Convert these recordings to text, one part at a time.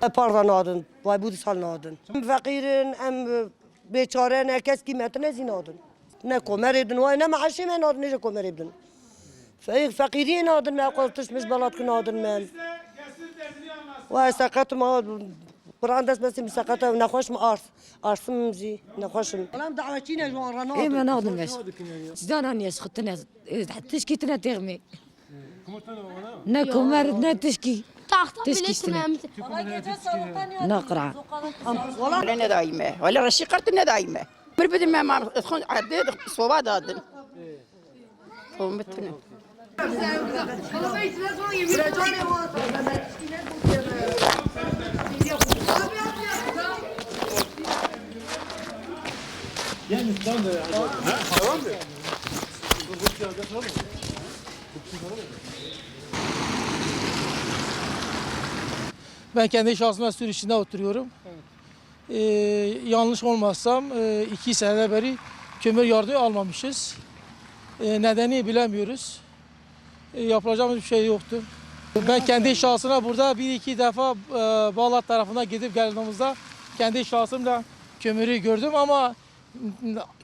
Parda nadın, vay bu sal nadın. Fakirin, em beçare ne kes kıymetine zinadın. Ne komer edin, vay ne maaşı men nadın, ne komer edin. Fakirin nadın, ne kaltışmış balat nadın men. Vay sakat ma brandas mesela sakat ne hoş mu arsım zi ne hoşum. Alam davetine juan ranadın. إيه ما ناخذ بس زدان أني سخطنا تشكي تنا تغمي نكو مرد نتشكي تشكي تنا نقرع ولا دايمة ولا رشيقتنا دايمة بربد ما تكون عدد صوبة دادن فهمتنا Ben kendi şahsıma sürüşünde oturuyorum. Yanlış olmazsam 2 seneden beri kömür yardımı almamışız. Nedeni bilemiyoruz. Yapılacağımız bir şey yoktu. Ben kendi şahsına burada 1-2 defa Bağlat tarafına gidip geldiğimizde kendi şahsımla kömürü gördüm ama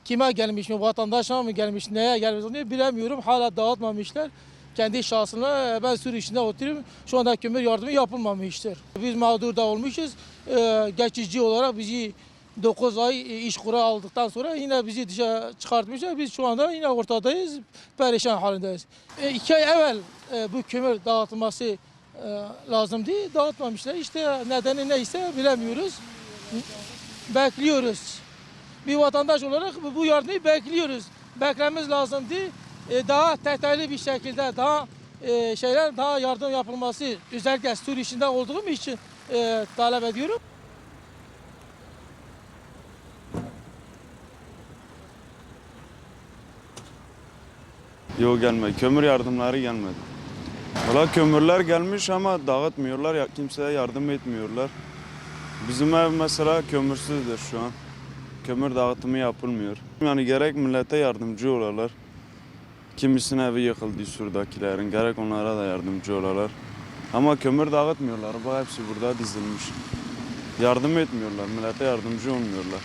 kime gelmiş mi, vatandaşa mı gelmiş, neye gelmiş diye bilemiyorum. Hala dağıtmamışlar. Kendi şahsına ben sürü içinde oturuyorum. Şu anda kömür yardımı yapılmamıştır. Biz mağdur da olmuşuz. Geçici olarak bizi 9 ay iş kura aldıktan sonra yine bizi dışarı çıkartmışlar. Biz şu anda yine ortadayız. Perişan halindeyiz. 2 ay evvel bu kömür dağıtılması lazımdı. Dağıtmamışlar. İşte nedeni neyse bilemiyoruz. Bekliyoruz. Bir vatandaş olarak bu yardımı bekliyoruz. Beklememiz lazımdı. Daha detaylı bir şekilde daha yardım yapılması özellikle sur işinde olduğum için talep ediyorum. Yok gelmedi. Kömür yardımları gelmedi. Valla kömürler gelmiş ama dağıtmıyorlar. Kimseye yardım etmiyorlar. Bizim ev mesela kömürsüzdür şu an. Kömür dağıtımı yapılmıyor. Yani gerek millete yardımcı olarlar. Kimisinin evi yıkıldı surdakilerin. Gerek onlara da yardımcı olarlar. Ama kömür dağıtmıyorlar. Bak hepsi burada dizilmiş. Yardım etmiyorlar. Millete yardımcı olmuyorlar.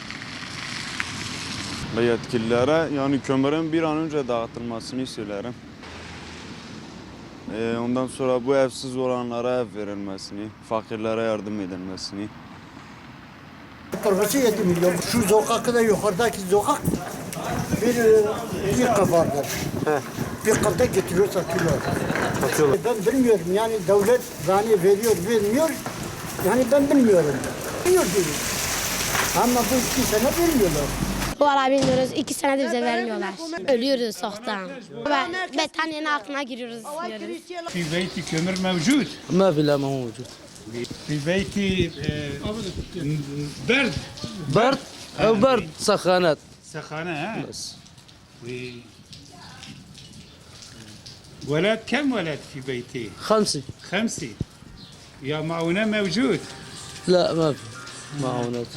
Ve yetkililere yani kömürün bir an önce dağıtılmasını söylerim. Ondan sonra bu evsiz olanlara ev verilmesini, fakirlere yardım edilmesini. Parası 7 milyon. Şu sokakta yukarıdaki sokak bir kabardır. Bir kapta getiriyor satıyorlar. Ben bilmiyorum yani devlet yani veriyor vermiyor. Yani ben bilmiyorum. Veriyor diyor. Ama bu 2 sene vermiyorlar. Valla bilmiyoruz. 2 senedir bize vermiyorlar. Ölüyoruz soğuktan. Betaniyenin altına giriyoruz. في بيتي كمر موجود ما في لا ما هو موجود في بيتي برد برد او برد سخانات سخانة ها بس و- ولد كم ولد في بيتي 5 5 يا معونة موجود لا ما في معونات